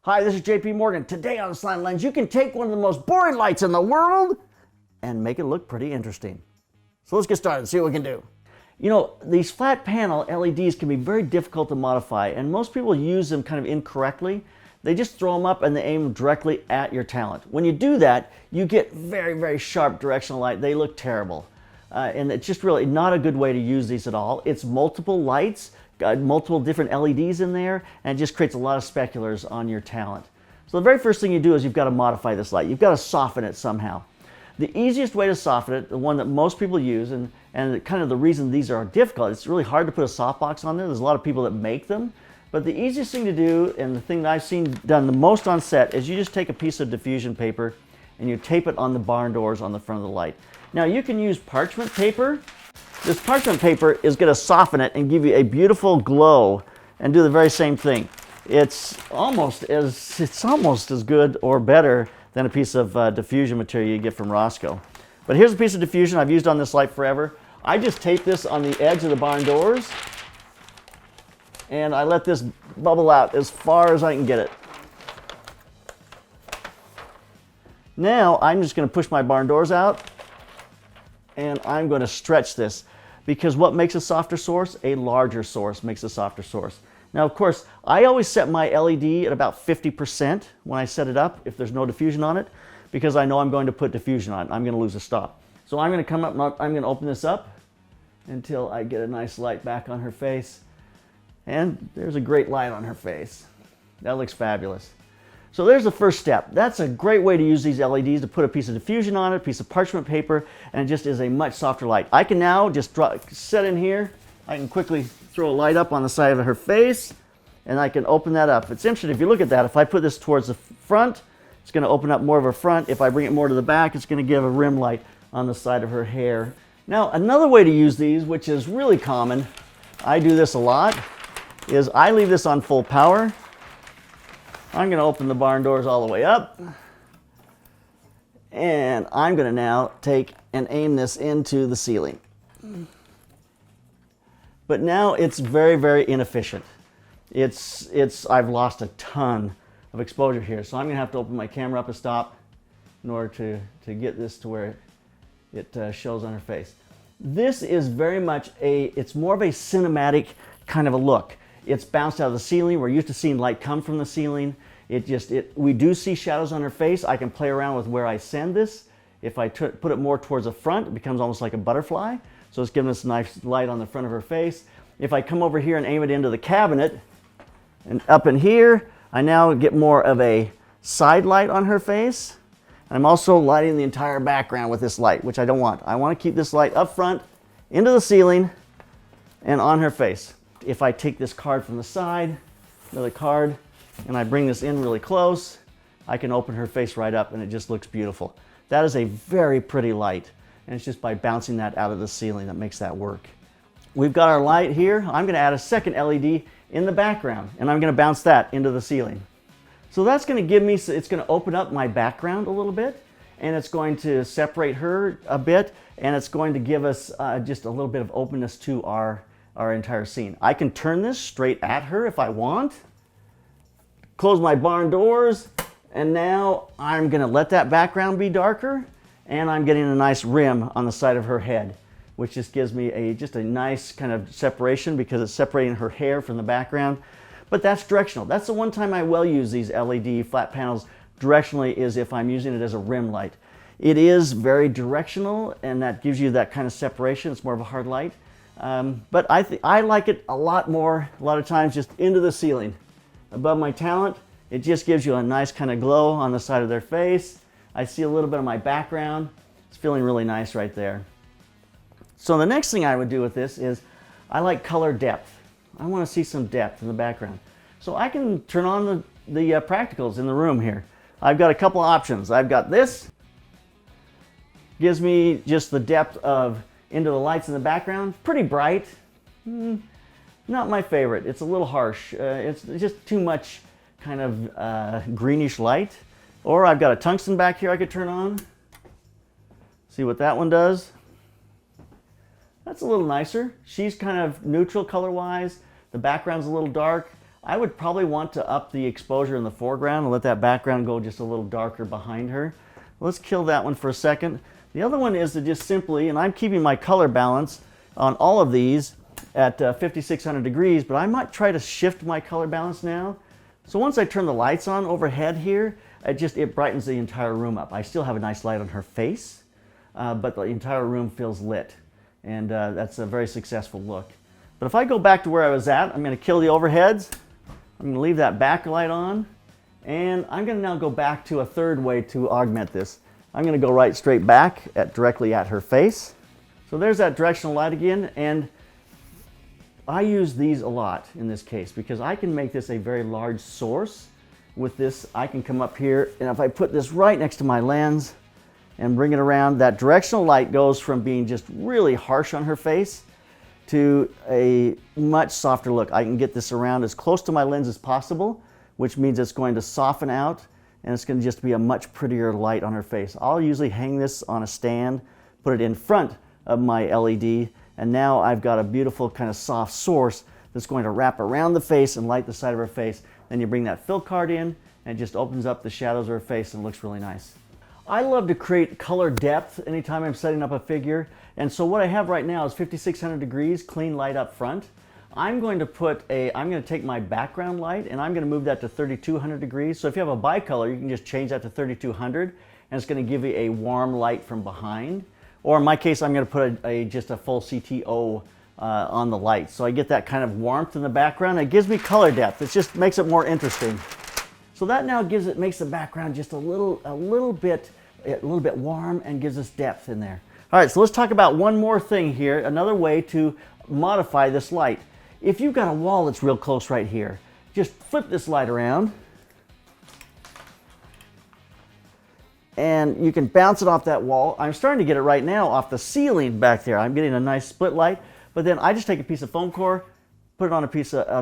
Hi, this is JP Morgan. Today on Slanted Lens, you can take one of the most boring lights in the world and make it look pretty interesting. So let's get started and see what we can do. You know, these flat panel LEDs can be very difficult to modify, and most people use them kind of incorrectly. They just throw them up and they aim directly at your talent. When you do that, you get very, very sharp directional light. They look terrible. And it's just really not a good way to use these at all. It's multiple lights, got multiple different LEDs in there, and it just creates a lot of speculars on your talent. So the very first thing you do is you've got to modify this light. You've got to soften it somehow. The easiest way to soften it, the one that most people use, and kind of the reason these are difficult, it's really hard to put a softbox on there. There's a lot of people that make them. But the easiest thing to do, and the thing that I've seen done the most on set, is you just take a piece of diffusion paper and you tape it on the barn doors on the front of the light. Now you can use parchment paper. This parchment paper is going to soften it and give you a beautiful glow and do the very same thing. It's almost as good or better than a piece of diffusion material you get from Roscoe. But here's a piece of diffusion I've used on this light forever. I just tape this on the edge of the barn doors and I let this bubble out as far as I can get it. Now I'm just going to push my barn doors out and I'm going to stretch this, because what makes a softer source? A larger source makes a softer source. Now, of course, I always set my LED at about 50% when I set it up, if there's no diffusion on it, because I know I'm going to put diffusion on it. I'm going to lose a stop. So I'm going to come up and I'm going to open this up until I get a nice light back on her face. And there's a great light on her face. That looks fabulous. So there's the first step. That's a great way to use these LEDs, to put a piece of diffusion on it, a piece of parchment paper, and it just is a much softer light. I can now just set in here. I can quickly throw a light up on the side of her face, and I can open that up. It's interesting, if you look at that, if I put this towards the front, it's going to open up more of her front. If I bring it more to the back, it's going to give a rim light on the side of her hair. Now, another way to use these, which is really common, I do this a lot, is I leave this on full power. I'm going to open the barn doors all the way up, and I'm going to now take and aim this into the ceiling. But now it's very, very inefficient. I've lost a ton of exposure here, so I'm going to have to open my camera up a stop in order to get this to where it shows on her face. This is very much it's more of a cinematic kind of a look. It's bounced out of the ceiling. We're used to seeing light come from the ceiling. We do see shadows on her face. I can play around with where I send this. If I put it more towards the front, it becomes almost like a butterfly. So it's giving us a nice light on the front of her face. If I come over here and aim it into the cabinet, and up in here, I now get more of a side light on her face. And I'm also lighting the entire background with this light, which I don't want. I want to keep this light up front, into the ceiling, and on her face. If I take this card from the side, another card, and I bring this in really close, I can open her face right up and it just looks beautiful. That is a very pretty light, and it's just by bouncing that out of the ceiling that makes that work. We've got our light here. I'm going to add a second LED in the background, and I'm going to bounce that into the ceiling. So that's going to give me, it's going to open up my background a little bit, and it's going to separate her a bit, and it's going to give us just a little bit of openness to our entire scene. I can turn this straight at her if I want, close my barn doors, and now I'm going to let that background be darker, and I'm getting a nice rim on the side of her head, which just gives me just a nice kind of separation, because it's separating her hair from the background. But that's directional. That's the one time I will use these LED flat panels directionally, is if I'm using it as a rim light. It is very directional, and that gives you that kind of separation. It's more of a hard light. But I like it a lot more, a lot of times, just into the ceiling. Above my talent, it just gives you a nice kind of glow on the side of their face. I see a little bit of my background. It's feeling really nice right there. So the next thing I would do with this is, I like color depth. I want to see some depth in the background. So I can turn on the practicals in the room here. I've got a couple of options. I've got this. Gives me just the depth of into the lights in the background. Pretty bright. Not my favorite. It's a little harsh. It's just too much kind of greenish light. Or I've got a tungsten back here I could turn on. See what that one does. That's a little nicer. She's kind of neutral color-wise. The background's a little dark. I would probably want to up the exposure in the foreground and let that background go just a little darker behind her. Let's kill that one for a second. The other one is to just simply, and I'm keeping my color balance on all of these at 5600 degrees, but I might try to shift my color balance now. So once I turn the lights on overhead here, it brightens the entire room up. I still have a nice light on her face, but the entire room feels lit. And that's a very successful look. But if I go back to where I was at, I'm going to kill the overheads. I'm going to leave that backlight on. And I'm going to now go back to a third way to augment this. I'm going to go right straight back directly at her face. So there's that directional light again. And I use these a lot in this case because I can make this a very large source. With this, I can come up here, and if I put this right next to my lens and bring it around, that directional light goes from being just really harsh on her face to a much softer look. I can get this around as close to my lens as possible, which means it's going to soften out, and it's going to just be a much prettier light on her face. I'll usually hang this on a stand, put it in front of my LED, and now I've got a beautiful kind of soft source that's going to wrap around the face and light the side of her face. Then you bring that fill card in and it just opens up the shadows of her face and looks really nice. I love to create color depth anytime I'm setting up a figure. And so what I have right now is 5600 degrees, clean light up front. I'm going to take my background light and I'm going to move that to 3200 degrees. So if you have a bicolor, you can just change that to 3200 and it's going to give you a warm light from behind. Or in my case, I'm going to put just a full CTO on the light. So I get that kind of warmth in the background. It gives me color depth. It just makes it more interesting. So that now makes the background just a little bit warm and gives us depth in there. All right, so let's talk about one more thing here, another way to modify this light. If you've got a wall that's real close right here, just flip this light around and you can bounce it off that wall. I'm starting to get it right now off the ceiling back there. I'm getting a nice split light. But then I just take a piece of foam core, put it on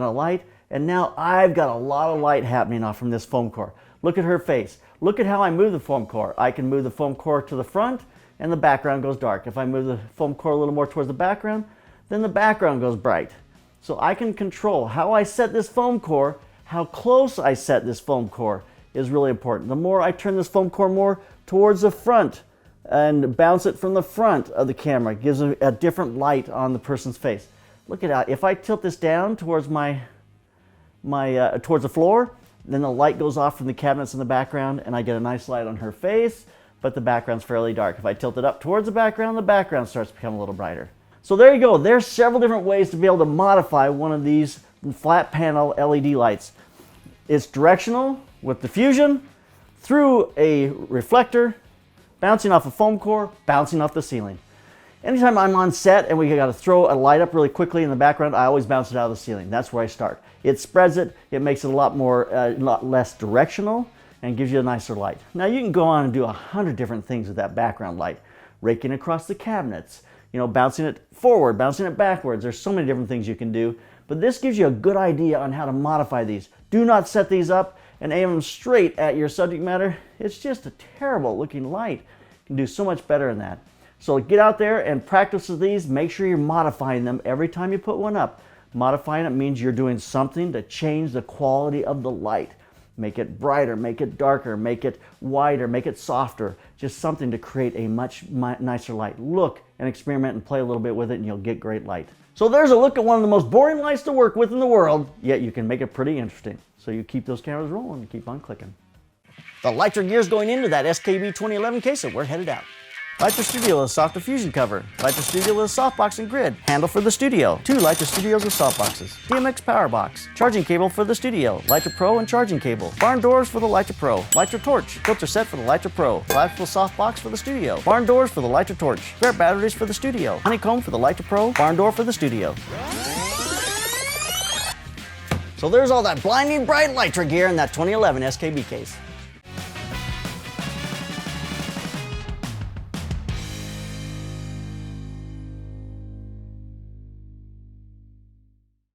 a light, and now I've got a lot of light happening off from this foam core. Look at her face. Look at how I move the foam core. I can move the foam core to the front and the background goes dark. If I move the foam core a little more towards the background, then the background goes bright. So I can control how I set this foam core, how close I set this foam core is really important. The more I turn this foam core more towards the front, and bounce it from the front of the camera. It gives a different light on the person's face. Look at that. If I tilt this down towards towards the floor, then the light goes off from the cabinets in the background and I get a nice light on her face, but the background's fairly dark. If I tilt it up towards the background starts to become a little brighter. So there you go. There's several different ways to be able to modify one of these flat panel LED lights. It's directional with diffusion, through a reflector, bouncing off a foam core, bouncing off the ceiling. Anytime I'm on set and we got to throw a light up really quickly in the background, I always bounce it out of the ceiling. That's where I start. It spreads it, it makes it a lot less directional and gives you a nicer light. Now you can go on and do 100 different things with that background light. Raking across the cabinets, bouncing it forward, bouncing it backwards. There's so many different things you can do, but this gives you a good idea on how to modify these. Do not set these up and aim them straight at your subject matter. It's just a terrible looking light. You can do so much better than that. So get out there and practice with these. Make sure you're modifying them every time you put one up. Modifying it means you're doing something to change the quality of the light. Make it brighter, make it darker, make it wider, make it softer. Just something to create a much nicer light. Look and experiment and play a little bit with it and you'll get great light. So there's a look at one of the most boring lights to work with in the world, yet you can make it pretty interesting. So you keep those cameras rolling and keep on clicking. The Lytra gear's going into that SKB 2011 case, so we're headed out. Lytra Studio with a soft diffusion cover. Lytra Studio with a softbox and grid. Handle for the studio. 2 Lytra Studios with softboxes. DMX power box. Charging cable for the studio. Lytra Pro and charging cable. Barn doors for the Lytra Pro. Lytra torch. Filter set for the Lytra Pro. Lytra softbox for the studio. Barn doors for the Lytra torch. Spare batteries for the studio. Honeycomb for the Lytra Pro. Barn door for the studio. So there's all that blinding bright Lytra gear in that 2011 SKB case.